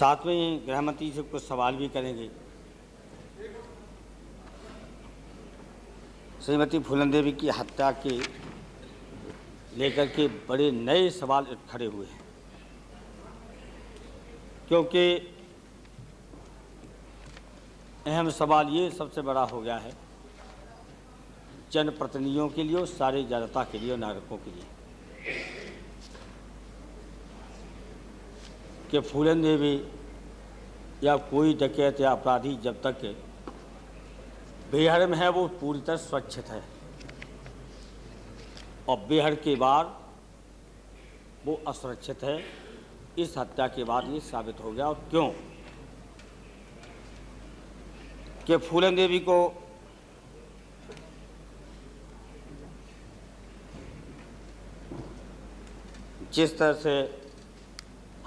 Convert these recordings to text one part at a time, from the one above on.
साथ में ही गृह मंत्री से कुछ सवाल भी करेंगे। श्रीमती फूलन देवी की हत्या के लेकर के बड़े नए सवाल खड़े हुए हैं, क्योंकि अहम सवाल ये सबसे बड़ा हो गया है जनप्रतिनिधियों के लिए और सारी जनता के लिए और नागरिकों के लिए कि फूलन देवी या कोई डकैत या अपराधी जब तक बेहड़ में है वो पूरी तरह सुरक्षित है, और बेहड़ के बाद वो असुरक्षित है। इस हत्या के बाद ये साबित हो गया। और क्यों कि फूलन देवी को जिस तरह से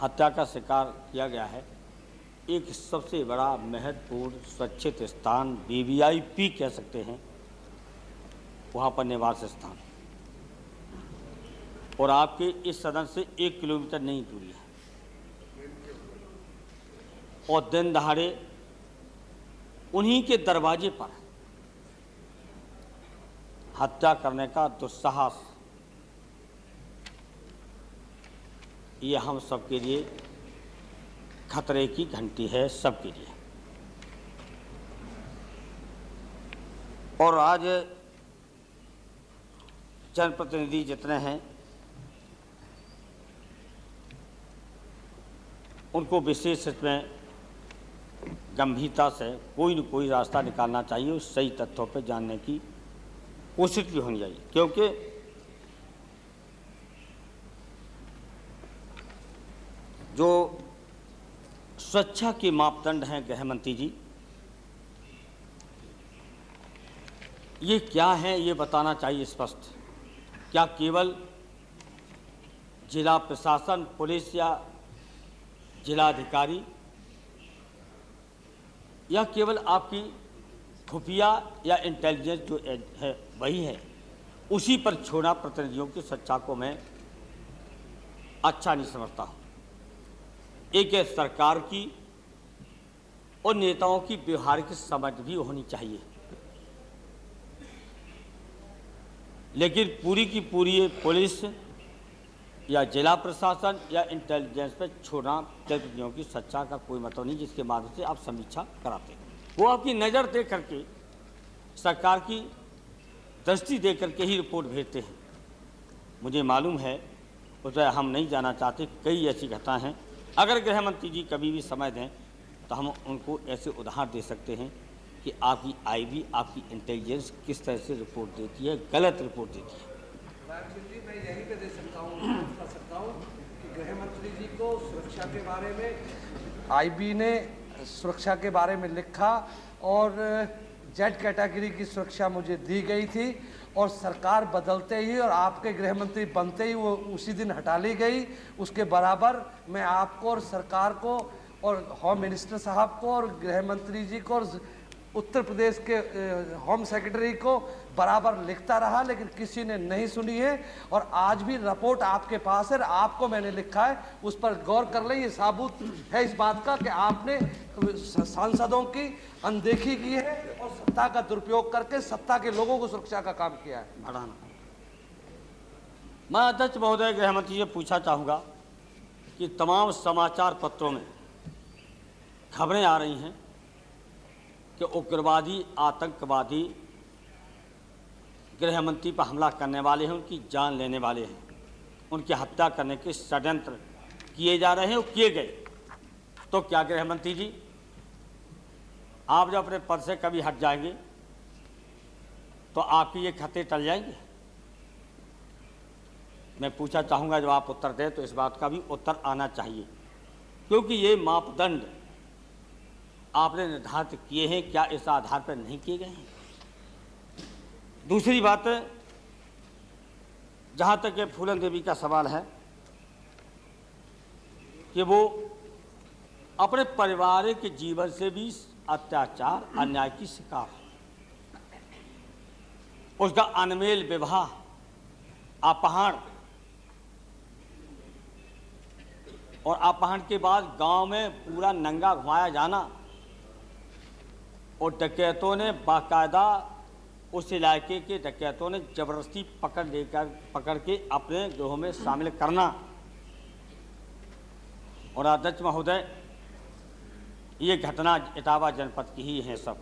हत्या का शिकार किया गया है, एक सबसे बड़ा महत्वपूर्ण सुरक्षित स्थान वीवीआईपी कह सकते हैं, वहाँ पर निवास स्थान, और आपके इस सदन से 1 किलोमीटर नहीं दूरी है, और दिन दहाड़े उन्हीं के दरवाजे पर हत्या करने का दुस्साहस, ये हम सबके लिए खतरे की घंटी है, सबके लिए। और आज जनप्रतिनिधि जितने हैं उनको विशेष इसमें गंभीरता से कोई न कोई रास्ता निकालना चाहिए, उस सही तथ्यों पर जानने की कोशिश भी होनी चाहिए, क्योंकि जो सुरक्षा के मापदंड हैं गृह मंत्री जी, ये क्या है ये बताना चाहिए स्पष्ट। क्या केवल जिला प्रशासन, पुलिस या जिलाधिकारी, या केवल आपकी खुफिया या इंटेलिजेंस जो है वही है, उसी पर छोड़ा प्रतिनिधियों की सुरक्षा को मैं अच्छा नहीं समझता हूँ। एक है सरकार की और नेताओं की व्यवहारिक समझ भी होनी चाहिए, लेकिन पूरी की पूरी पुलिस या जिला प्रशासन या इंटेलिजेंस पर छोड़ना प्रतिनिधियों की सुरक्षा का कोई मतलब नहीं, जिसके माध्यम से आप समीक्षा कराते हैं। वो आपकी नज़र देख करके, सरकार की दृष्टि देख करके ही रिपोर्ट भेजते हैं। मुझे मालूम है, उसे हम नहीं जाना चाहते, कई ऐसी घटना हैं। अगर गृह मंत्री जी कभी भी समय दें तो हम उनको ऐसे उदाहरण दे सकते हैं कि आपकी आईबी, आपकी इंटेलिजेंस किस तरह से रिपोर्ट देती है, गलत रिपोर्ट देती है। मैं यहीं पे दे सकता हूँ कि गृह मंत्री जी को सुरक्षा के बारे में आईबी ने सुरक्षा के बारे में लिखा, और जेड कैटेगरी की सुरक्षा मुझे दी गई थी, और सरकार बदलते ही और आपके गृह मंत्री बनते ही वो उसी दिन हटा ली गई। उसके बराबर मैं आपको और सरकार को और होम मिनिस्टर साहब को और गृह मंत्री जी को और उत्तर प्रदेश के होम सेक्रेटरी को बराबर लिखता रहा, लेकिन किसी ने नहीं सुनी है। और आज भी रिपोर्ट आपके पास है, आपको मैंने लिखा है, उस पर गौर कर ले। ये साबुत है इस बात का कि आपने सांसदों की अनदेखी की है और सत्ता का दुरुपयोग करके सत्ता के लोगों को सुरक्षा का काम किया है। बढ़ाना। मैं अध्यक्ष महोदय गृह मंत्री से पूछा चाहूँगा कि तमाम समाचार पत्रों में खबरें आ रही हैं कि उग्रवादी, आतंकवादी गृह मंत्री पर हमला करने वाले हैं, उनकी जान लेने वाले हैं, उनकी हत्या करने के षड्यंत्र किए जा रहे हैं और किए गए। तो क्या गृह मंत्री जी आप जब अपने पद से कभी हट जाएंगे तो आपकी ये खतरे टल जाएंगे? मैं पूछा चाहूँगा, जब आप उत्तर दें तो इस बात का भी उत्तर आना चाहिए, क्योंकि ये मापदंड आपने निर्धारित किए हैं, क्या इस आधार पर नहीं किए गए हैं? दूसरी बात, जहाँ तक ये फूलन देवी का सवाल है कि वो अपने पारिवारिक जीवन से भी अत्याचार, अन्याय की शिकार है। उसका अनमेल विवाह, अपहरण, और अपहरण के बाद गांव में पूरा नंगा घुमाया जाना और डकैतों ने बाकायदा उस इलाके के डकैतों ने जबरदस्ती पकड़ के अपने गिरोह में शामिल करना। और अध्यक्ष महोदय, ये घटना इटावा जनपद की ही है सब।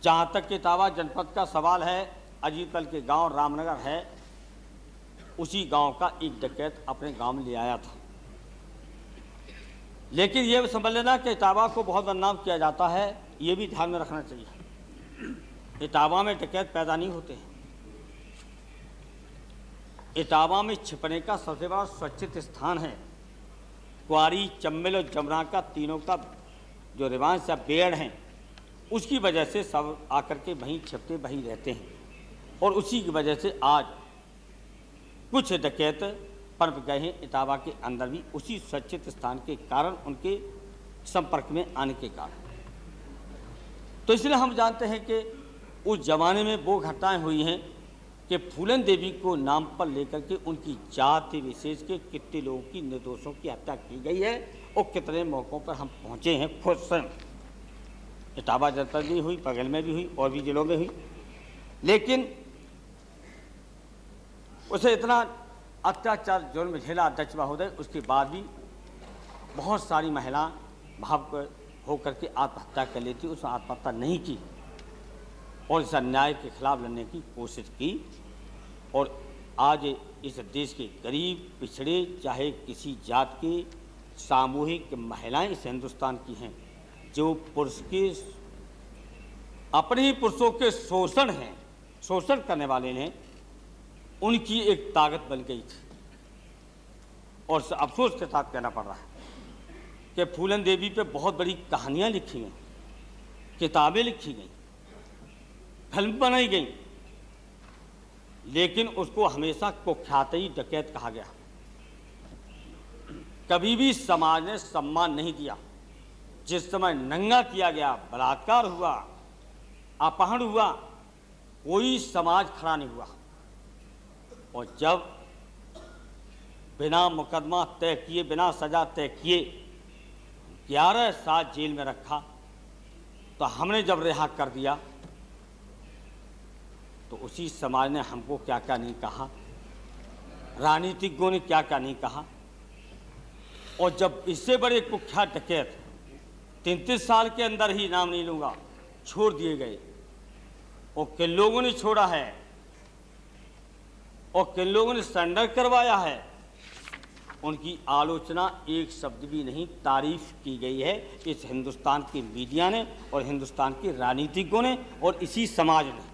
जहाँ तक इटावा जनपद का सवाल है, अजीतल के गांव रामनगर है, उसी गांव का एक डकैत अपने गांव में ले आया था। लेकिन ये समझ लेना कि इटावा को बहुत बदनाम किया जाता है, ये भी ध्यान में रखना चाहिए। इटावा में डकैत पैदा नहीं होते हैं। इटावा में छिपने का सबसे बड़ा सुरक्षित स्थान है क्वारी, चम्बल और जमरा का तीनों का जो रिवांश या बेड़ हैं, उसकी वजह से सब आकर के वहीं छिपते वहीं रहते हैं। और उसी की वजह से आज कुछ डकैत पनप गए हैं इटावा के अंदर भी, उसी सुरक्षित स्थान के कारण, उनके संपर्क में आने के कारण। तो इसलिए हम जानते हैं कि उस जमाने में वो घटनाएं हुई हैं कि फूलन देवी को नाम पर लेकर के उनकी जाति विशेष के कितने लोगों की, निर्दोषों की हत्या की गई है और कितने मौक़ों पर हम पहुँचे हैं खुद स्वयं। इटावा जनपद में हुई, बगल में भी हुई और भी जिलों में हुई। लेकिन उसे इतना अत्याचार जुर्म झेला अध्यक्ष महोदय, उसके बाद भी बहुत सारी महिलाएं भाव होकर के आत्महत्या कर लेती, उसने आत्महत्या नहीं की और इस अन्याय के खिलाफ लड़ने की कोशिश की। और आज इस देश के गरीब, पिछड़े, चाहे किसी जात के सामूहिक महिलाएं इस हिंदुस्तान की हैं, जो पुरुष के अपने ही पुरुषों के शोषण करने वाले ने उनकी एक ताकत बन गई थी। और अफसोस के साथ कहना पड़ रहा है कि फूलन देवी पे बहुत बड़ी कहानियां लिखी गई, किताबें लिखी गई, फिल्म बनाई गई, लेकिन उसको हमेशा कुख्यात डकैत कहा गया। कभी भी समाज ने सम्मान नहीं दिया। जिस समय नंगा किया गया, बलात्कार हुआ, अपहरण हुआ, कोई समाज खड़ा नहीं हुआ। और जब बिना मुकदमा तय किए, बिना सजा तय किए 11 साल जेल में रखा, तो हमने जब रिहा कर दिया तो उसी समाज ने हमको क्या क्या नहीं कहा, राजनीतिज्ञों ने क्या क्या नहीं कहा। और जब इससे बड़े कुख्यात डकैत 33 साल के अंदर ही, नाम नहीं लूँगा, छोड़ दिए गए, और किन लोगों ने छोड़ा है और किन लोगों ने सरेंडर करवाया है, उनकी आलोचना एक शब्द भी नहीं, तारीफ की गई है इस हिंदुस्तान के मीडिया ने और हिंदुस्तान के राजनीतिज्ञों ने और इसी समाज ने।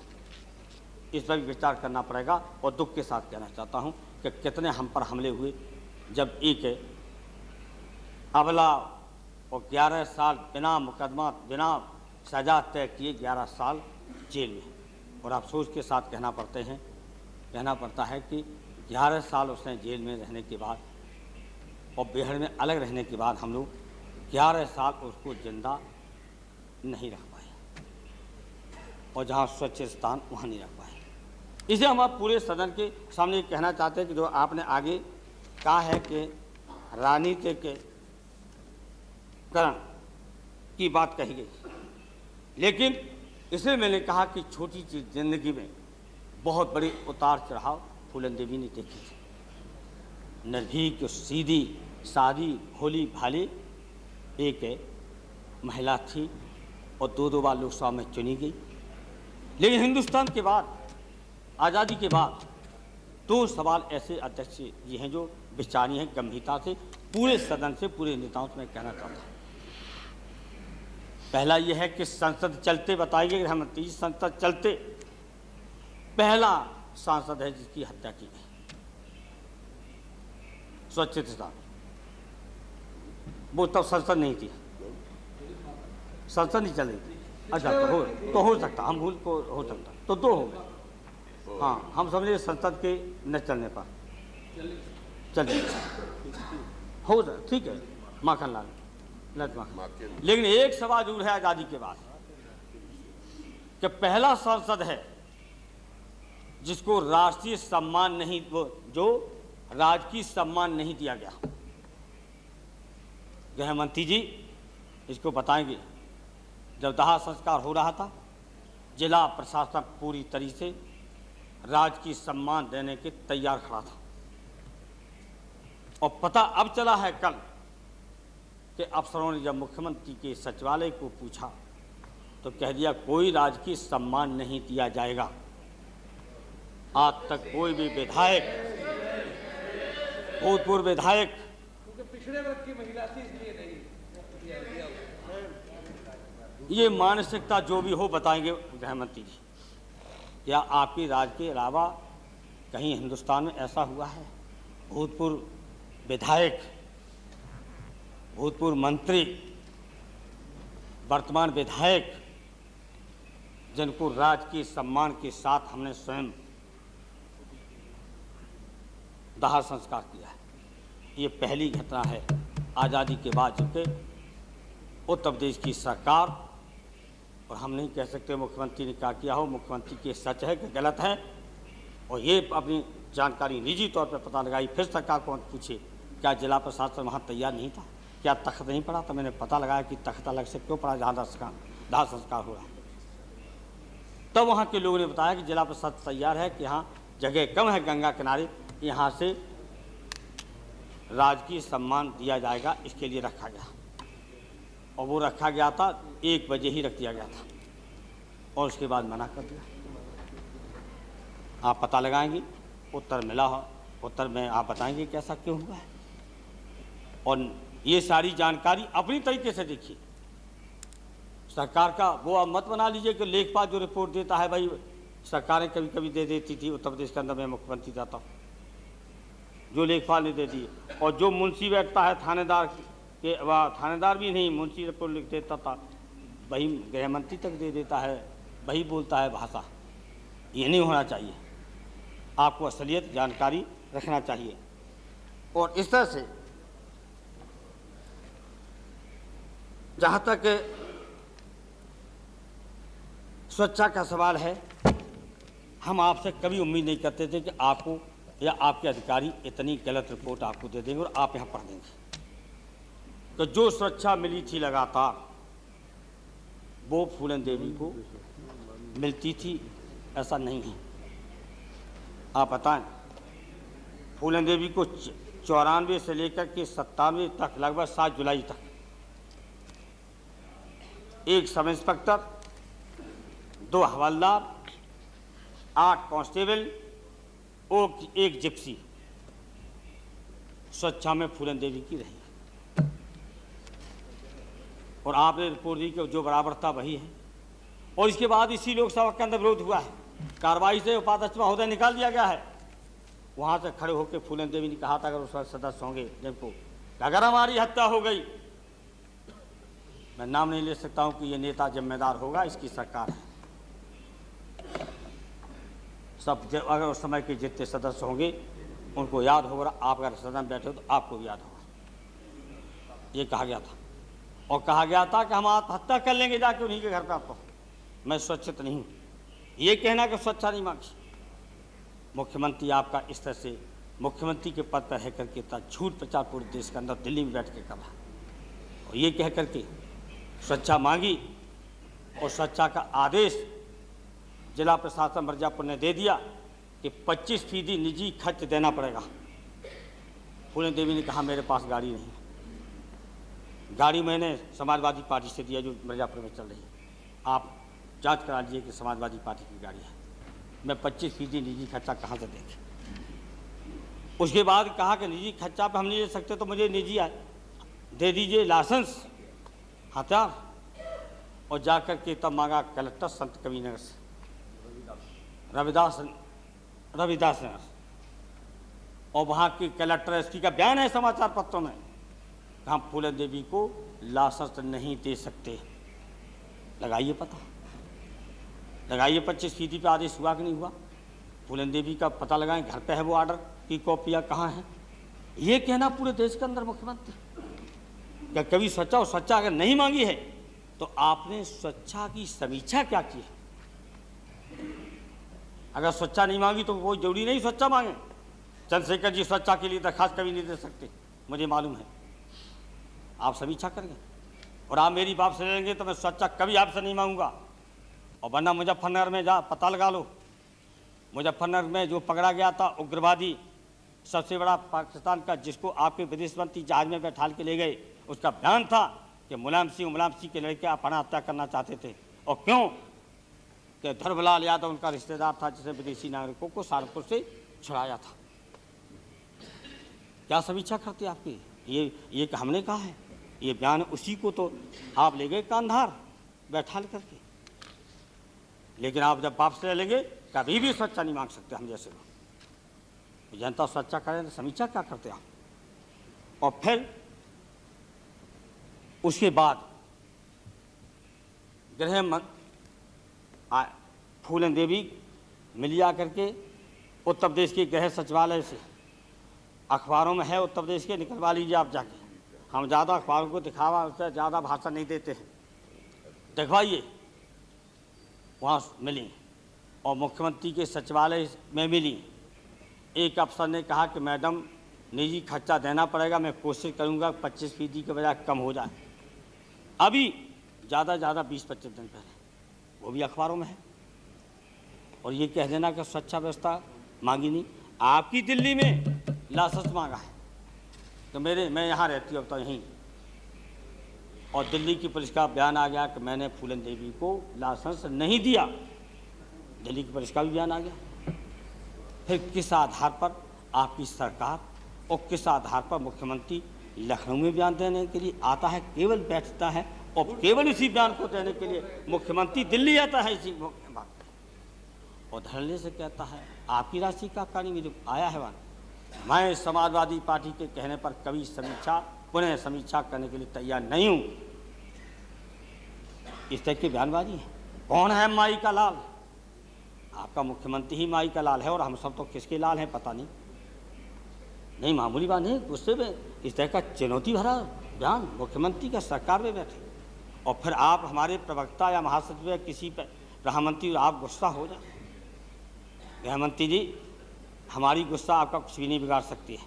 इस पर विचार करना पड़ेगा। और दुख के साथ कहना चाहता हूं कि कितने हम पर हमले हुए, जब एक अबला और 11 साल बिना मुकदमा, बिना सजा तय किए 11 साल जेल में। और अफसोस के साथ कहना पड़ता है कि 11 साल उसने जेल में रहने के बाद और बेहड़ में अलग रहने के बाद हम लोग 11 साल उसको जिंदा नहीं रख पाए, और जहाँ स्वच्छ स्थान वहाँ नहीं रख पाए। इसे हम आप पूरे सदन के सामने कहना चाहते हैं कि जो आपने आगे कहा है कि राजनीतिकरण की बात कही गई, लेकिन इसे मैंने कहा कि छोटी सी जिंदगी में बहुत बड़े उतार चढ़ाव फूलन देवी ने देखी थी। निर्भीक, सीधी सादी, भोली भाली एक महिला थी और 2 बार लोकसभा में चुनी गई। लेकिन हिंदुस्तान के बाद, आज़ादी के बाद 2 सवाल ऐसे अध्यक्ष जी हैं जो विचारणीय हैं गंभीरता से, पूरे सदन से, पूरे नेताओं से मैं कहना चाहता हूँ। पहला यह है कि संसद चलते, बताइए गृह मंत्री जी, संसद चलते पहला सांसद है जिसकी हत्या की गई स्वच्छ स्थान। वो तब संसद नहीं थी, संसद नहीं चल रही थी। अच्छा, तो हो सकता, हम भूल को हो सकता, तो 2 हो गए। हाँ, हम समझे संसद के न चलने पर चलिए हो जाए, ठीक है, माखन लाल माखन। लेकिन एक सवाल जरूर है आज़ादी के बाद कि पहला सांसद है जिसको राष्ट्रीय सम्मान नहीं, जो राजकीय सम्मान नहीं दिया गया। गृह मंत्री जी इसको बताएंगे। जब दाह संस्कार हो रहा था, जिला प्रशासन पूरी तरीके से राजकीय सम्मान देने के तैयार खड़ा था, और पता अब चला है कल कि अफसरों ने जब मुख्यमंत्री के सचिवालय को पूछा तो कह दिया कोई राजकीय सम्मान नहीं दिया जाएगा। आज तक कोई भी विधायक, भूतपूर्व विधायक, क्योंकि पिछड़े वर्ग की महिला थी इसलिए नहीं दिया गया। ये मानसिकता जो भी हो बताएंगे गृह मंत्री जी। क्या आपकी राज्य के अलावा कहीं हिंदुस्तान में ऐसा हुआ है भूतपूर्व विधायक, भूतपूर्व मंत्री, वर्तमान विधायक जिनको राजकीय सम्मान के साथ हमने स्वयं दाह संस्कार किया है? ये पहली घटना है आज़ादी के बाद, जो कि उत्तर प्रदेश की सरकार, और हम नहीं कह सकते मुख्यमंत्री ने क्या किया हो, मुख्यमंत्री के सच है कि गलत है, और ये अपनी जानकारी निजी तौर पर पता लगाई। फिर सरकार को पूछे क्या जिला प्रशासन वहाँ तैयार नहीं था, क्या तख्त नहीं पड़ा? तो मैंने पता लगाया कि तख्त अलग से क्यों पड़ा जहाँ दाह संस्कार हो रहा है। तब वहाँ के लोगों ने बताया कि जिला प्रशासन तैयार है कि यहाँ जगह कम है गंगा किनारे, यहाँ से राजकीय सम्मान दिया जाएगा, इसके लिए रखा गया। और वो रखा गया था 1 बजे ही रख दिया गया था, और उसके बाद मना कर दिया। आप पता लगाएंगे, उत्तर मिला हो, उत्तर में आप बताएंगे कैसा क्यों हुआ है। और ये सारी जानकारी अपनी तरीके से देखिए। सरकार का वो आप मत बना लीजिए कि लेखपाल जो रिपोर्ट देता है, भाई सरकारें कभी कभी दे देती थी, उत्तर प्रदेश के अंदर मैं मुख्यमंत्री जाता हूँ, जो लेखपाल ने दे दी, और जो मुंशी बैठता है थानेदार के, वह थानेदार भी नहीं, मुंशी रिपोर्ट लिख देता था, वही गृह मंत्री तक दे देता है, वही बोलता है भाषा। ये नहीं होना चाहिए, आपको असलियत जानकारी रखना चाहिए। और इस तरह से जहाँ तक सुरक्षा का सवाल है, हम आपसे कभी उम्मीद नहीं करते थे कि आपको या आपके अधिकारी इतनी गलत रिपोर्ट आपको दे देंगे और आप यहाँ पढ़ देंगे। तो जो सुरक्षा मिली थी लगातार, वो फूलन देवी को मिलती थी, ऐसा नहीं है। आप बताएं, फूलन देवी को 94 से लेकर के 97 तक, लगभग 7 जुलाई तक, एक सब इंस्पेक्टर, 2 हवलदार, 8 कांस्टेबल और 1 जिप्सी सुरक्षा में फूलन देवी की रही। और आपने रिपोर्ट दी कि जो बराबर था वही है। और इसके बाद इसी लोकसभा के अंदर विरोध हुआ है, कार्रवाई से उपाध्यक्ष महोदय निकाल दिया गया है। वहाँ से खड़े होकर फूलन देवी ने कहा था अगर उस सदस्य होंगे जिनको अगर हमारी हत्या हो गई, मैं नाम नहीं ले सकता हूँ कि ये नेता जिम्मेदार होगा, इसकी सरकार है। सब अगर उस समय के जितने सदस्य होंगे उनको याद होगा, आप अगर सदन में बैठे हो तो आपको भी याद होगा। ये कहा गया था, और कहा गया था कि हम आत्महत्या कर लेंगे जाके उन्हीं के घर पे। आपको मैं सुरक्षित नहीं हूँ, ये कहना कि सुरक्षा नहीं मांगी। मुख्यमंत्री आपका इस तरह से मुख्यमंत्री के पद पर रह करके इतना झूठ प्रचार पूरे देश के अंदर दिल्ली में बैठ के कर रहा, और ये कह करके सुरक्षा मांगी, और सुरक्षा का आदेश जिला प्रशासन मिर्जापुर ने दे दिया कि 25% निजी खर्च देना पड़ेगा। फूलन देवी ने कहा मेरे पास गाड़ी नहीं, गाड़ी मैंने समाजवादी पार्टी से दिया जो मिर्जापुर में चल रही है, आप जांच करा लीजिए कि समाजवादी पार्टी की गाड़ी है, मैं 25% निजी खर्चा कहाँ से देंगे। उसके बाद कहा कि निजी खर्चा पे हम नहीं ले सकते, तो मुझे निजी दे दीजिए लाइसेंस हथियार। और जाकर के तब मांगा कलेक्टर संत कबीरनगर से, रविदास नगर, और वहाँ की कलेक्टर एसपी का बयान है समाचार पत्रों में, हम फूलन देवी को लाइसेंस नहीं दे सकते। लगाइए पता, लगाइए 25% पे आदेश हुआ कि नहीं हुआ। फूलन देवी का पता लगाएं, घर पे है वो ऑर्डर की कॉपियाँ कहाँ हैं। ये कहना पूरे देश के अंदर मुख्यमंत्री क्या कभी सोचा, और सच्चा अगर नहीं मांगी है तो आपने स्वच्छता की समीक्षा क्या की है। अगर स्वच्छता नहीं मांगी तो कोई जरूरी नहीं स्वच्छता मांगे। चंद्रशेखर जी स्वच्छता के लिए दरखास्त कभी नहीं दे सकते, मुझे मालूम है। आप समीक्षा करेंगे और आप मेरी बात से लेंगे तो मैं सच्चा कभी आपसे नहीं मांगूंगा। और वरना मुजफ्फरनगर में जा पता लगा लो, मुजफ्फरनगर में जो पकड़ा गया था उग्रवादी, सबसे बड़ा पाकिस्तान का, जिसको आपके विदेश मंत्री जहाज में बैठाल के ले गए, उसका बयान था कि मुलायम सिंह के लड़के अपना हत्या करना चाहते थे। और क्यों? कि ध्रुवलाल यादव उनका रिश्तेदार था जिसने विदेशी नागरिकों को सहारनपुर से छुड़ाया था। क्या समीक्षा करते आपकी? ये कि हमने कहा है, ये बयान उसी को तो आप ले गए कांधार बैठाल करके। लेकिन आप जब वापस ले लेंगे कभी भी सच्चा नहीं मांग सकते हम जैसे लोग। जनता सच्चा करें तो समीक्षा क्या करते आप? और फिर उसके बाद गृह फूलन देवी मिली आकर के उत्तर प्रदेश के गृह सचिवालय से, अखबारों में है उत्तर प्रदेश के, निकलवा लीजिए आप जाके। हम ज़्यादा अखबारों को दिखावा, उससे ज़्यादा भाषण नहीं देते हैं, दिखवाइए। वहाँ मिली और मुख्यमंत्री के सचिवालय में मिली। एक अफसर ने कहा कि मैडम निजी खर्चा देना पड़ेगा, मैं कोशिश करूँगा 25% के बजाय कम हो जाए। अभी ज़्यादा 20-25 दिन पहले, वो भी अखबारों में है। और ये कह देना कि स्वच्छता व्यवस्था मांगी नहीं। आपकी दिल्ली में लाइसेंस मांगा है तो मैं यहाँ रहती हूँ अब तो यहीं, और दिल्ली की पुलिस का बयान आ गया कि मैंने फूलन देवी को लाइसेंस नहीं दिया। दिल्ली की पुलिस का भी बयान आ गया। फिर किस आधार पर आपकी सरकार और किस आधार पर मुख्यमंत्री लखनऊ में बयान देने के लिए आता है, केवल बैठता है और केवल इसी बयान को देने के लिए मुख्यमंत्री दिल्ली आता है इसी बात और धरने से कहता है आपकी राशि का कार्य मेरे आया है वहाँ। मैं समाजवादी पार्टी के कहने पर कभी पुनः समीक्षा करने के लिए तैयार नहीं हूँ। इस तरह की बयानबाजी है। कौन है माई का लाल? आपका मुख्यमंत्री ही माई का लाल है और हम सब तो किसके लाल हैं पता नहीं मामूली बात नहीं। गुस्से में इस तरह का चुनौती भरा बयान मुख्यमंत्री का सरकार में बैठे, और फिर आप हमारे प्रवक्ता या महासचिव या किसी प्रधानमंत्री आप गुस्सा हो जाए। गृहमंत्री जी, हमारी गुस्सा आपका कुछ भी नहीं बिगाड़ सकती है।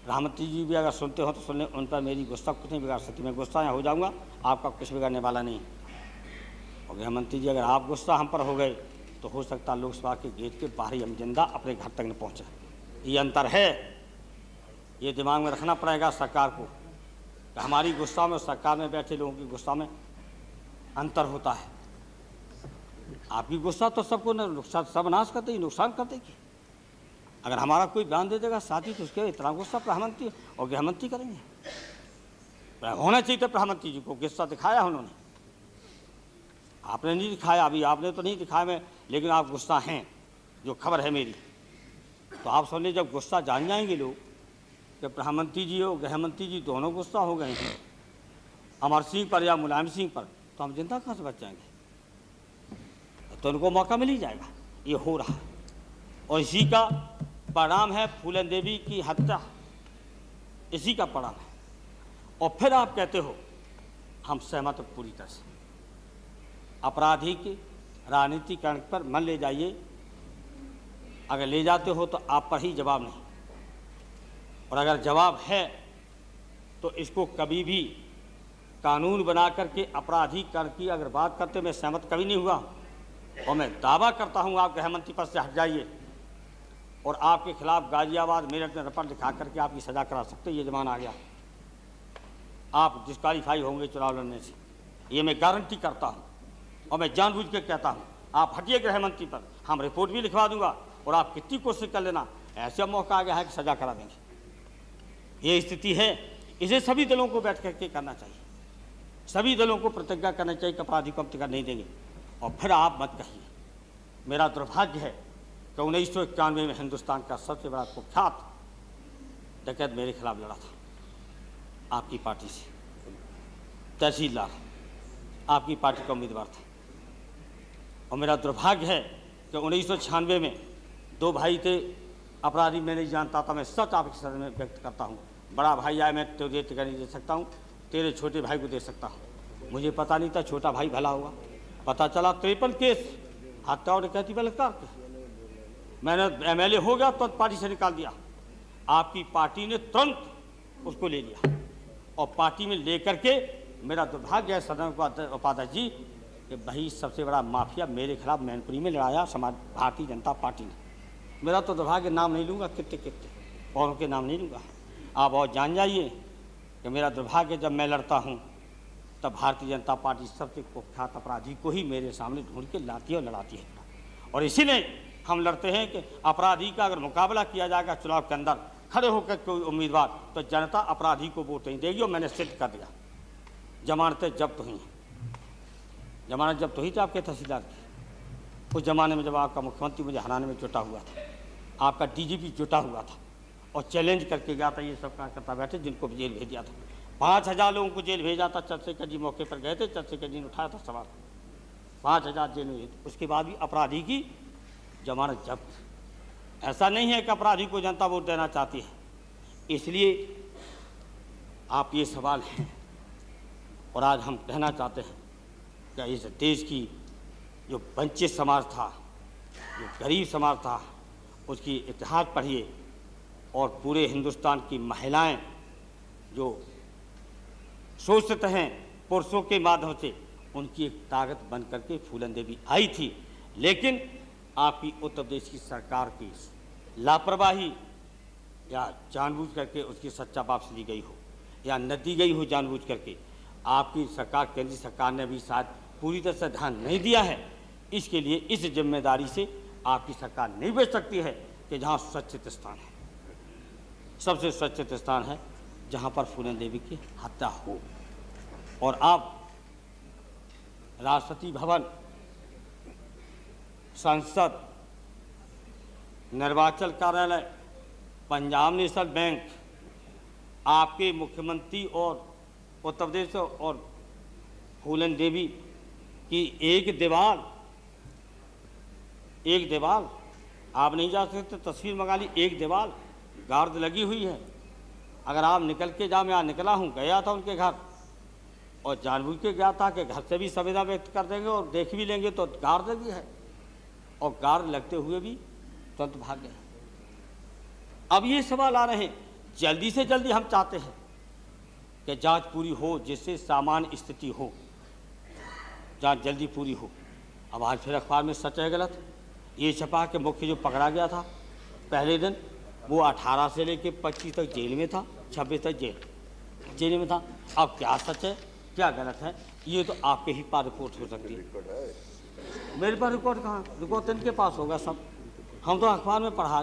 प्रधानमंत्री जी भी अगर सुनते हो तो सुन लें, उन पर मेरी गुस्सा कुछ नहीं बिगाड़ सकती। मैं गुस्सा यहाँ हो जाऊँगा, आपका कुछ बिगाड़ने वाला नहीं। और गृहमंत्री जी, अगर आप गुस्सा हम पर हो गए तो हो सकता है लोकसभा के गेट के बाहर ही हम जिंदा अपने घर तक न पहुँचे। ये अंतर है, ये दिमाग में रखना पड़ेगा सरकार को कि हमारी गुस्सा में सरकार में बैठे लोगों की गुस्सा में अंतर होता है। आपकी गुस्सा तो सबको सर्वनाश कर देगी, नुकसान कर देगी। अगर हमारा कोई बयान दे देगा साथी तो उसके इतना गुस्सा प्रधानमंत्री और गृहमंत्री करेंगे। होना चाहिए था प्रधानमंत्री जी को गुस्सा दिखाया उन्होंने, आपने नहीं दिखाया। अभी आपने तो नहीं दिखाया मैं, लेकिन आप गुस्सा हैं, जो खबर है मेरी। तो आप सबने जब गुस्सा जान जाएंगे लोग कि प्रधानमंत्री जी और गृहमंत्री जी दोनों गुस्सा हो गए हैं अमर सिंह पर या मुलायम सिंह पर, तो हम जनता कहाँ से बच जाएंगे? तो उनको मौका मिल ही जाएगा। ये हो रहा है और इसी का परिणाम है फूलन देवी की हत्या, इसी का परिणाम है। और फिर आप कहते हो हम सहमत पूरी तरह से। अपराधी के राजनीतिकरण पर मन ले जाइए, अगर ले जाते हो तो आप पर ही जवाब नहीं, और अगर जवाब है तो इसको कभी भी कानून बना करके अपराधीकरण की अगर बात करते, मैं सहमत कभी नहीं हुआ। और मैं दावा करता हूं आप गृहमंत्री पद से हट जाइए और आपके खिलाफ गाजियाबाद मेरठ में रपट दिखा करके आपकी सजा करा सकते। ये जमाना आ गया, आप डिस्क्वालीफाई होंगे चुनाव लड़ने से, ये मैं गारंटी करता हूं। और मैं जानबूझ के कहता हूं आप हटिए गृहमंत्री पर, हम रिपोर्ट भी लिखवा दूंगा और आप कितनी कोशिश कर लेना, ऐसा मौका आ गया है कि सजा करा देंगे। ये स्थिति है, इसे सभी दलों को बैठ करके करना चाहिए। सभी दलों को प्रतिज्ञा करना चाहिए कि अपराधी को हम टिकट नहीं देंगे। और फिर आप मत कहिए, मेरा दुर्भाग्य है कि 1991 में हिंदुस्तान का सबसे बड़ा कुख्यात डकैत मेरे खिलाफ लड़ा था आपकी पार्टी से, तहसीलदार आपकी पार्टी का उम्मीदवार था। और मेरा दुर्भाग्य है कि 1996 में 2 भाई थे अपराधी, मैं नहीं जानता था। मैं सच आपके सामने में व्यक्त करता हूँ, बड़ा भाई आए मैं तुझे टिकट नहीं दे सकता हूँ, तेरे छोटे भाई को दे सकता हूँ। मुझे पता नहीं था छोटा भाई भला होगा, पता चला 53 केस हत्या और डकैती बलात्कार के। मैंने MLA हो गया तो पार्टी से निकाल दिया, आपकी पार्टी ने तुरंत उसको ले लिया और पार्टी में लेकर के मेरा दुर्भाग्य है सदन उपाध्यक्ष जी कि भाई सबसे बड़ा माफिया मेरे खिलाफ मैनपुरी में लड़ाया समाज भारतीय जनता पार्टी ने। मेरा तो दुर्भाग्य, नाम नहीं लूँगा, कितने कितने और उनके नाम नहीं लूँगा। आप और जान जाइए कि मेरा दुर्भाग्य जब मैं लड़ता हूँ तब भारतीय जनता पार्टी सबसे कुख्यात अपराधी को ही मेरे सामने ढूंढ के लाती है और लड़ाती है। और इसीलिए हम लड़ते हैं कि अपराधी का अगर मुकाबला किया जाएगा चुनाव के अंदर खड़े होकर कोई उम्मीदवार, तो जनता अपराधी को वोट नहीं देगी। और मैंने सिद्ध कर दिया, जमानतें जब्त हुई हैं। जमानत जब्त हुई थी आपके तहसीलदार की उस जमाने में जब आपका मुख्यमंत्री मुझे हराने में जुटा हुआ था, आपका डीजीपी जुटा हुआ था और चैलेंज करके गया था। ये सब कार्यकर्ता बैठे जिनको जेल भेज दिया था, 5000 लोगों को जेल भेजा था। चंद्रशेखर जी मौके पर गए थे, चंद्रशेखर जी ने उठाया था सवाल, 5000 जेल में। उसके बाद भी अपराधी की जमानत जब्त। ऐसा नहीं है कि अपराधी को जनता वोट देना चाहती है। इसलिए आप ये सवाल हैं और आज हम कहना चाहते हैं कि इस देश की जो वंचित समाज था, जो गरीब समाज था, उसकी इतिहास पढ़िए और पूरे हिंदुस्तान की महिलाएं जो शोषित हैं पुरुषों के माध्यम से, उनकी एक ताकत बन करके फूलन देवी आई थी। लेकिन आपकी उत्तर प्रदेश की सरकार की लापरवाही या जानबूझ करके उसकी सच्चा वापस ली गई हो या न दी गई हो जानबूझ करके, आपकी सरकार केंद्रीय सरकार ने भी शायद पूरी तरह से ध्यान नहीं दिया है। इसके लिए इस जिम्मेदारी से आपकी सरकार नहीं बच सकती है कि जहाँ स्वच्छित स्थान है, सबसे स्वच्छित स्थान है जहाँ पर फूलन देवी की हत्या हो। और आप राष्ट्रपति भवन, संसद, निर्वाचन कार्यालय, पंजाब नेशनल बैंक, आपके मुख्यमंत्री और उत्तर प्रदेश और फूलन देवी की एक दीवार आप नहीं जा सकते, तस्वीर मंगा ली, एक दीवार गार्ड लगी हुई है। अगर आप निकल के मैं यहाँ निकला हूँ, गया था उनके घर और जानबूझ के गया था कि घर से भी संवेदना व्यक्त कर देंगे और देख भी लेंगे, तो गार्ड लगी है और गार्ड लगते हुए भी तुरंत भाग गए। अब ये सवाल आ रहे हैं, जल्दी से जल्दी हम चाहते हैं कि जांच पूरी हो, जिससे सामान्य स्थिति हो, जांच जल्दी पूरी हो। अब आज फिर अखबार में सच है गलत ये छपा कि मुख्य जो पकड़ा गया था पहले दिन, वो 18 से लेकर 25 तक जेल में था, 26 तक जेल में था। अब क्या सच है क्या गलत है, ये तो आपके ही पास रिपोर्ट हो सकती है। मेरे पास रिकॉर्ड कहाँ, रिकॉर्ड तो इनके पास होगा सब, हम तो अखबार में पढ़ा।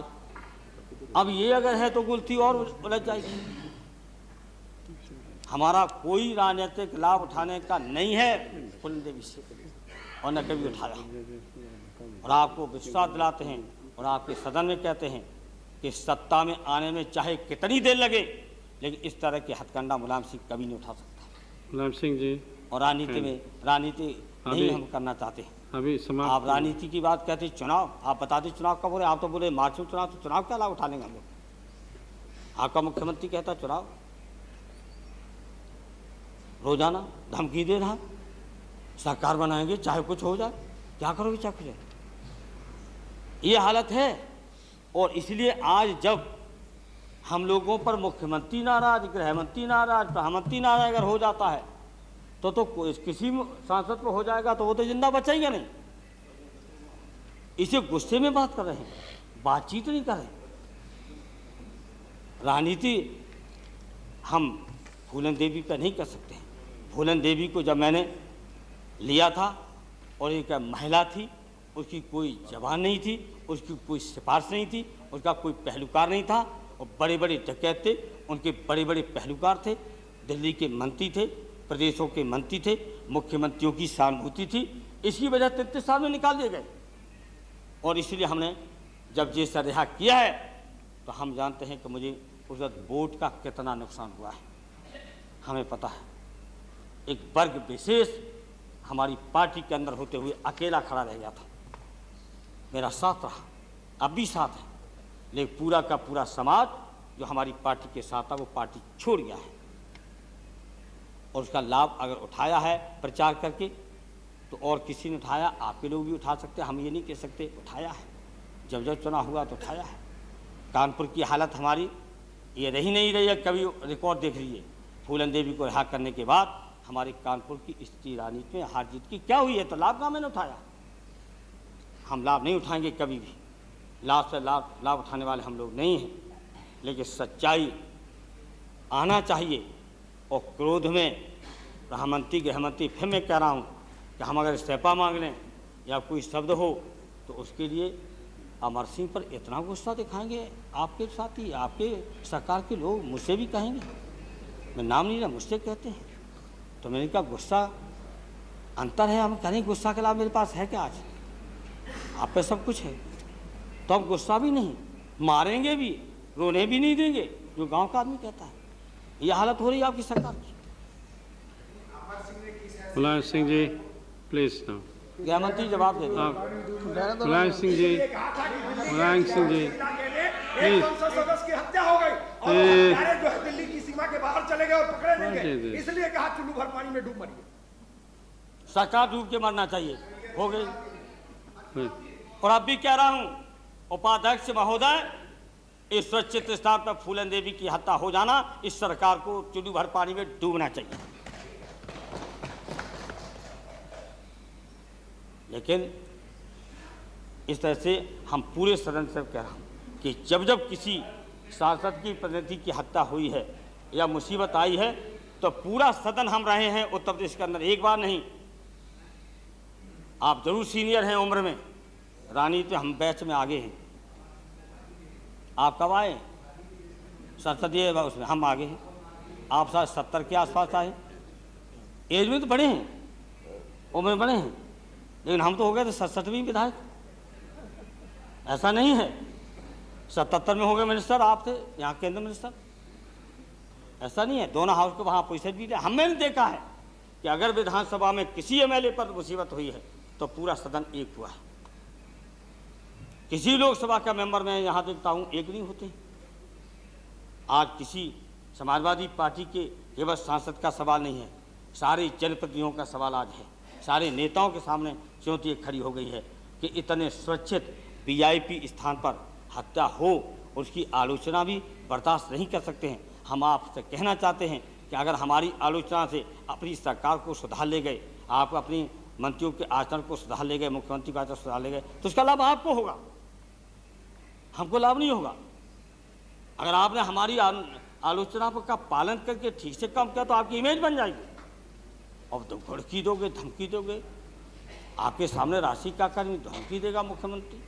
अब ये अगर है तो गुलती और उलझ जाएगी। हमारा कोई राजनीतिक लाभ उठाने का नहीं है फूलन देवी से, और न कभी उठाया। और आपको विश्वास दिलाते हैं और आपके सदन में कहते हैं कि सत्ता में आने में चाहे कितनी देर लगे, लेकिन इस तरह के हथकंडा मुलायम सिंह कभी नहीं उठा सकता। मुलायम सिंह जी, और राजनीति नहीं हम करना चाहते। अभी आप राजनीति की बात कहते, चुनाव आप बता दें चुनाव कब हो रहे, आप तो बोले मार्च में चुनाव, तो चुनाव क्या लाभ उठा लेंगे हम लोग। आपका मुख्यमंत्री कहता चुनाव, रोजाना धमकी दे रहा, सरकार बनाएंगे चाहे कुछ हो जाए, क्या करोगे चाहे कुछ जाए, ये हालत है। और इसलिए आज जब हम लोगों पर मुख्यमंत्री नाराज, गृह मंत्री नाराज, प्रधानमंत्री नाराज अगर हो जाता है तो किसी सांसद पर हो जाएगा तो वो तो जिंदा बचेंगे नहीं। इसे गुस्से में बात कर रहे हैं, बातचीत नहीं कर रहे। राजनीति हम फूलन देवी पर नहीं कर सकते। फूलन देवी को जब मैंने लिया था और एक महिला थी, उसकी कोई जबान नहीं थी, उसकी कोई सिफारिश नहीं थी, उसका कोई पहलूकार नहीं था। और बड़े बड़े डकैत थे, उनके बड़े बड़े पहलूकार थे, दिल्ली के मंत्री थे, प्रदेशों के मंत्री थे, मुख्यमंत्रियों की सहानुभूति थी। इसी वजह 33 साल में निकाल दिए गए। और इसलिए हमने जब ये रिहा किया है तो हम जानते हैं कि मुझे उस वक्त वोट का कितना नुकसान हुआ है, हमें पता है। एक वर्ग विशेष हमारी पार्टी के अंदर होते हुए अकेला खड़ा रह गया था, मेरा साथ रहा, अब भी साथ है, लेकिन पूरा का पूरा समाज जो हमारी पार्टी के साथ था वो पार्टी छोड़ गया है। और उसका लाभ अगर उठाया है प्रचार करके तो और किसी ने उठाया, आपके लोग भी उठा सकते, हम ये नहीं कह सकते, उठाया है। जब जब चुनाव हुआ तो उठाया है। कानपुर की हालत हमारी ये रही नहीं रही है, कभी रिकॉर्ड देख लीजिए, फूलन देवी को रिहा करने के बाद हमारे कानपुर की स्थिति राजनीति में हार जीत की क्या हुई है, तो लाभ कहाँ मैंने उठाया? हम लाभ नहीं उठाएंगे कभी भी, लाभ से लाभ उठाने वाले हम लोग नहीं हैं। लेकिन सच्चाई आना चाहिए, और क्रोध में गृहमंत्री फिर मैं कह रहा हूँ कि हम अगर इस्तीफा मांग लें या कोई शब्द हो तो उसके लिए अमर सिंह पर इतना गुस्सा दिखाएंगे आपके साथी, आपके सरकार के लोग मुझसे भी कहेंगे, मैं नाम नहीं रहा, मुझसे कहते हैं। तो मैंने कहा गुस्सा अंतर है, हम कहें गुस्सा के अलावा मेरे पास है क्या? आज आप पे सब कुछ है, तो हम गुस्सा भी नहीं, मारेंगे भी, रोने भी नहीं देंगे, जो गांव का आदमी कहता है। यह हालत हो रही है आपकी सरकार की। Mulayam Singh ji please now. गृह मंत्री जवाब दे दें। मुलायम सिंह जी प्लीज। सदस्य की हत्या हो गई और हत्यारे जो है दिल्ली की सीमा के बाहर चले गए और पकड़े नहीं गए, इसलिए कहा चुल्लू भर पानी में डूब मरिए। सरकार डूब के मरना चाहिए, हो गई। और अब भी कह रहा हूं उपाध्यक्ष महोदय, इस सुरक्षित स्थान पर फूलन देवी की हत्या हो जाना, इस सरकार को चुल्लू भर पानी में डूबना चाहिए। लेकिन इस तरह से हम पूरे सदन से कह रहा हूं कि जब जब किसी सांसद की प्रतिनिधि की हत्या हुई है या मुसीबत आई है, तो पूरा सदन हम रहे हैं उत्तर प्रदेश के अंदर, एक बार नहीं। आप जरूर सीनियर हैं उम्र में, राजनीति हम बैच में आगे हैं। आप कब आए संसदीय उसमें? हम आगे हैं, आप शायद 70 के आसपास आए। एज में तो बड़े हैं, उम्र में बड़े हैं, लेकिन हम तो हो गए थे 67वीं विधायक। ऐसा नहीं है 77 में हो गए मिनिस्टर, आप थे यहाँ केंद्र मिनिस्टर। ऐसा नहीं है, दोनों हाउस को वहाँ पैसे भी थे। हमने देखा है कि अगर विधानसभा में किसी एमएलए पर मुसीबत हुई है तो पूरा सदन एक हुआ है। किसी लोकसभा का मेंबर मैं यहाँ देखता हूँ एक नहीं होते। आज किसी समाजवादी पार्टी के केवल सांसद का सवाल नहीं है, सारे जनप्रतिनिधियों का सवाल आज है, सारे नेताओं के सामने चुनौती खड़ी हो गई है कि इतने सुरक्षित वीआईपी स्थान पर हत्या हो, उसकी आलोचना भी बर्दाश्त नहीं कर सकते हैं। हम आपसे कहना चाहते हैं कि अगर हमारी आलोचना से अपनी सरकार को सुधार ले गए, आप अपनी मंत्रियों के आचरण को सुधार ले गए, मुख्यमंत्री का आचरण सुधार ले गए, तो उसका लाभ आपको होगा, हमको लाभ नहीं होगा। अगर आपने हमारी आलोचना का पालन करके ठीक से काम किया तो आपकी इमेज बन जाएगी। अब तो भड़की दोगे, धमकी दोगे, आपके सामने राशि का कर्मी धमकी देगा मुख्यमंत्री।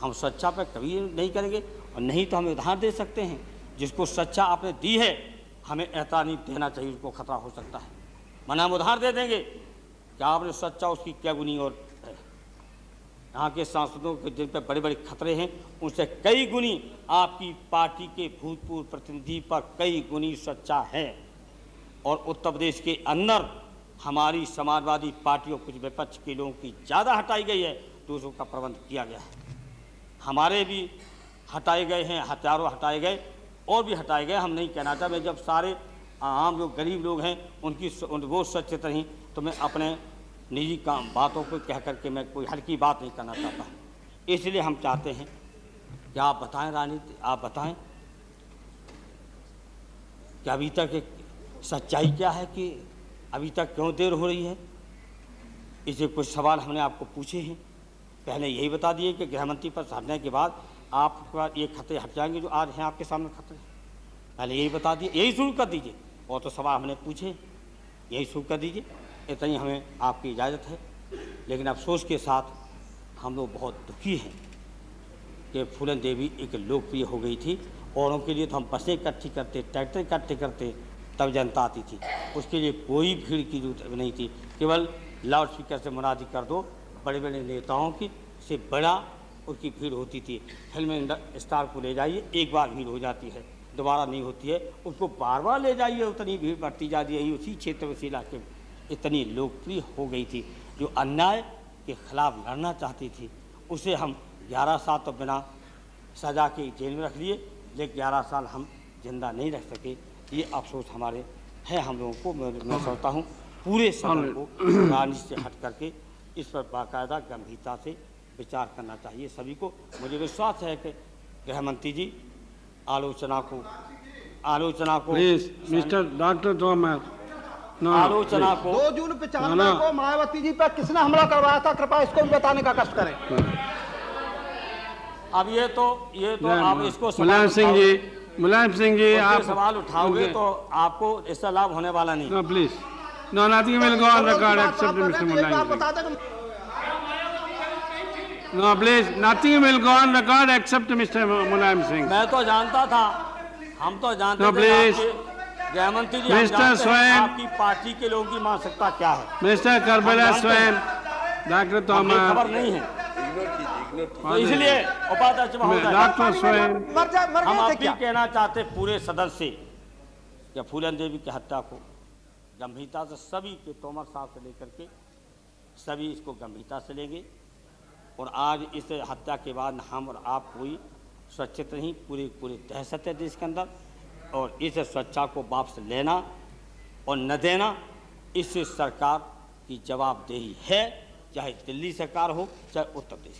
हम सच्चा पर कभी नहीं करेंगे, और नहीं तो हम उदाहरण दे सकते हैं, जिसको सच्चा आपने दी है हमें एहतियात नहीं देना चाहिए, उसको खतरा हो सकता है, मना हम उधार दे देंगे कि आपने सच्चा उसकी क्या गुनी। और यहाँ के सांसदों के जिन पर बड़े बड़े खतरे हैं, उनसे कई गुनी आपकी पार्टी के भूतपूर्व प्रतिनिधि पर कई गुनी सच्चा है। और उत्तर प्रदेश के अंदर हमारी समाजवादी पार्टी और कुछ विपक्ष के लोगों की ज़्यादा हटाई गई है, दूसरों का प्रबंध किया गया है। हमारे भी हटाए गए हैं, हथियारों हटाए गए और भी हटाए गए। हम नहीं कहना चाहते, जब सारे आम लोग गरीब लोग हैं उनकी वो सचेत रहीं, तो मैं अपने निजी काम बातों को कह करके मैं कोई हल्की बात नहीं करना चाहता। इसलिए हम चाहते हैं कि आप बताएं, राजनीति आप बताएं कि अभी तक एक सच्चाई क्या है, कि अभी तक क्यों देर हो रही है। इसे कुछ सवाल हमने आपको पूछे हैं, पहले यही बता दिए कि गृहमंत्री पर हटने के बाद आपका ये खतरे हट जाएंगे जो आज हैं आपके सामने खतरे, पहले यही बता दिए, यही शुरू कर दीजिए। और तो सवाल हमने पूछे, यही शुरू कर दीजिए, इतनी हमें आपकी इजाज़त है। लेकिन अफसोस के साथ हम लोग बहुत दुखी हैं कि फूलन देवी एक लोकप्रिय हो गई थी। औरों के लिए तो हम बसें इकट्ठी करते, ट्रैक्टर इकट्ठे करते, तब जनता आती थी। उसके लिए कोई भीड़ की जरूरत नहीं थी, केवल लाउड स्पीकर से मुनादी कर दो, बड़े बड़े नेताओं की से बड़ा उसकी भीड़ होती थी। फिल्म स्टार को ले जाइए, एक बार भीड़ हो जाती है, दोबारा नहीं होती है, उसको बार बार ले जाइए, उतनी भीड़ बढ़ती जाती है। उसी क्षेत्र उसी इलाके में इतनी लोकप्रिय हो गई थी। जो अन्याय के खिलाफ लड़ना चाहती थी, उसे हम 11 साल तो बिना सज़ा के जेल में रख लिए, लेकिन 11 साल हम जिंदा नहीं रख सके। ये अफसोस हमारे है, हम लोगों को। मैं सोचता हूँ पूरे सदन को राजनीति से हट करके इस पर बाकायदा गंभीरता से विचार करना चाहिए सभी को। मुझे विश्वास है कि गृह मंत्री जी आलोचना को आलोचना को Please, Mr. Dr. Thomas. No, आलोचना को 2 जून 95 ना। को मायावती जी पर किसने हमला करवाया था, कृपया इसको भी बताने का कष्ट करें। अब ये तो आप इसको मुलायम सिंह जी, आप सवाल उठाओगे तो आपको इसका लाभ होने वाला नहीं। No, please. No, nothing will go on record आप except कर Mr. रहे हैं, एक बात Mulayam बता Singh. दें No, please, nothing will go on record except Mr. Mulayam Singh. मैं तो जानता था, हम तो जानते No, थे please. आपके गृहमंत्री जी, हम Mr. जानते हैं Swain. आपकी पार्टी के लोगों की मानसिकता क्या है, Mr. Karbala हम जानते हैं। Swain, Dr. हमें Thomas, खबर नहीं है, तो इसलिए उपाध्यक्ष महोदय Dr. Swain. मर हम गए थे अब भी क्या? कहना चाहते पूरे सदन से कि फूलन देवी की हत्या को गंभीरता से सभी के, तोमर साहब से लेकर के सभी इसको गंभीरता से लेंगे। और आज इस हत्या के बाद न हम और आप कोई सुरक्षित नहीं, पूरी दहशत है देश के अंदर। और इस सुरक्षा को वापस लेना और न देना, इससे सरकार की जवाबदेही है, चाहे दिल्ली सरकार हो चाहे उत्तर प्रदेश।